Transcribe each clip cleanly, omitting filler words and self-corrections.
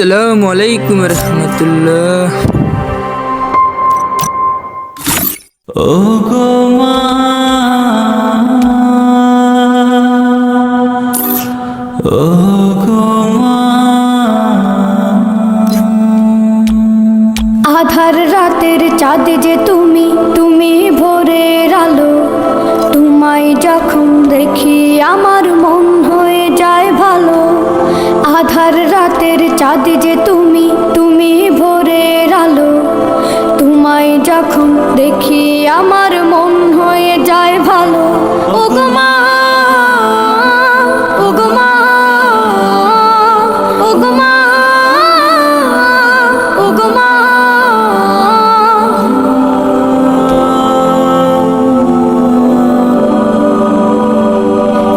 আসসালামু আলাইকুম রহমতুল্লাহ। ও গো মা, ও গো মা, আধার রাতের চাঁদ যে তুমি, তুমি ভোরের আলো। তোমায় যখন দেখি আমার মন হয়ে যায় ভালো। আধার রাতের চাঁদ যে তুমি, তুমি ভোরের আলো। তোমায় যখন দেখি আমার মন হয়ে যায় ভালো। ও গো মা, ও গো মা, ও গো মা, ও গো মা।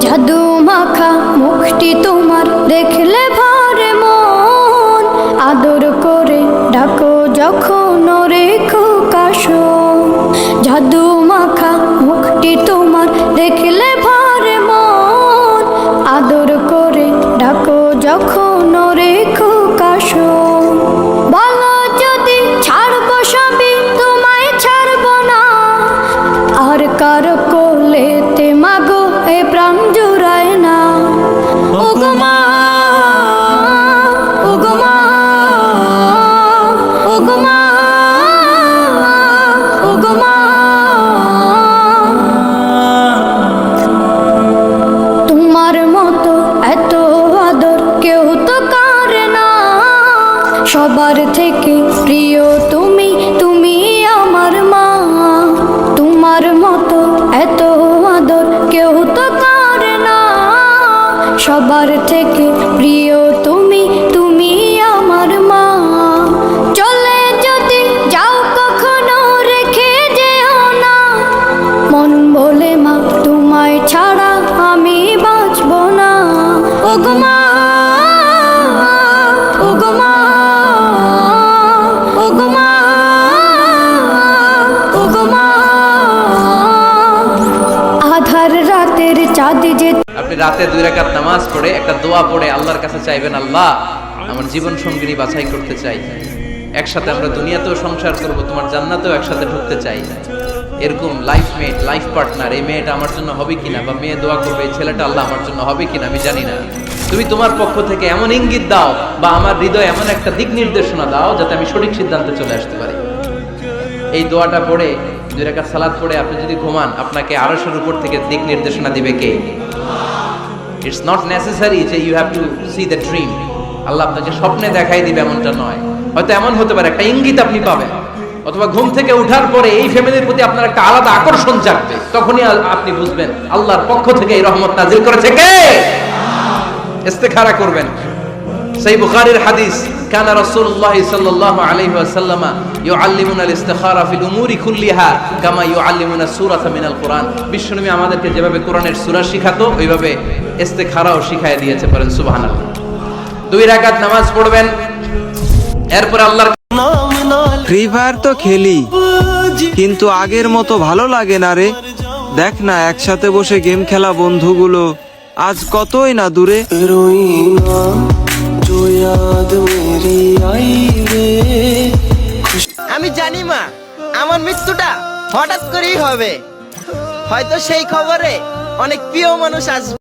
জাদু মাখা মুখটি তোমার দেখলে ভরে মন। আদর করে ডাকো যখন রেখো কাশো। জাদু মাখা মুখটি তোমার দেখলে ভরে মন। আদর করে ডাকো যখন রেখো কাশো। বলো যদি ছাড়বো সবই, তোমায় ছাড়বো না। আর কারো কোলেতে মাগো এ প্রাণ জুড়ায় না। ও গো মা, ও গো মা, ও গো মা, ও গো মা। তোমার মতো এত আদর কেউ তো করে না। সবার থেকে প্রিয় তুমি, তুমি আমার মা। তোমার মতো এত আদর কেউ তো করে না। সবার থেকে প্রিয় তুমি, তুমি আমার মা। চলে যদি যাও কখনো রেখে যেও না। মন বলে মা তোমায় ছাড়া আমি বাঁচব না। ও গো মা, ও গো মা, ও গো মা, ও গো মা। আধার রাতের চাঁদ যে আপনি রাতে 2 রাকাত নামাজ পড়ে একটা দোয়া পড়ে আল্লাহর কাছে চাইবেন, আল্লাহ আমার জীবন সঙ্গিনী বাছাই করতে চাই, একসাথে আমরা দুনিয়াতেও সংসার করব, তোমার জান্নাতেও একসাথে ঢুকতে চাই। এরকম লাইফ মেট, লাইফ পার্টনার, এই মেয়েটা আমার জন্য হবে কিনা, বা মেয়ে দোয়া করবে এই ছেলেটা আল্লাহ আমার জন্য হবে কিনা আমি জানি না। তুমি তোমার পক্ষ থেকে এমন ইঙ্গিত দাও বা আমার হৃদয়ে এমন একটা দিক নির্দেশনা দাও যাতে আমি সঠিক সিদ্ধান্তে চলে আসতে পারি। এই দোয়াটা পড়ে 2 রাকাত সালাত পড়ে আপনি যদি ঘুমান, আপনাকে আরশের উপর থেকে দিক নির্দেশনা দিবে কে? ইটস নট নেসেসারি যে you have to see the dream. Allah আপনাকে স্বপ্নে দেখাই দিবে এমনটা নয়। হয়তো এমন হতে পারে একটা ইঙ্গিত আপনি পাবেন, অথবা ঘুম থেকে ওঠার পরে এই ফ্যামিলির প্রতি আপনার একটা আলাদা আকর্ষণ জাগবে, তখনই আপনি বুঝবেন আল্লাহর পক্ষ থেকে এই রহমত নাজিল করেছে কে। ইস্তেখারা করবেন। সেই বুখারীর হাদিস, কানা রাসূলুল্লাহ সাল্লাল্লাহু আলাইহি ওয়াসাল্লাম ইউআল্লিমুনা আল-ইস্তিখারা ফিল উমুরি কুল্লিহা কামা ইউআল্লিমুনা সূরাতা মিনাল কুরআন। বিশ্বনবী আমাদেরকে যেভাবে কোরআনের সূরা শিখাতো ওইভাবে ইস্তেখারাও শিখায় দিয়েছে, বলেন সুবহানাল্লাহ। 2 রাকাত নামাজ পড়বেন, এরপর আল্লাহর ফ্রি ফায়ার তো খেলি, কিন্তু আগের মতো ভালো লাগে না রে। দেখ না, একসাথে বসে গেম খেলা বন্ধুগুলো আজ কতই না দূরে। আমি জানি মা, আমার মৃত্যুটা হঠাৎ করেই হবে। হয়তো সেই খবরে অনেক প্রিয় মানুষ আসবে।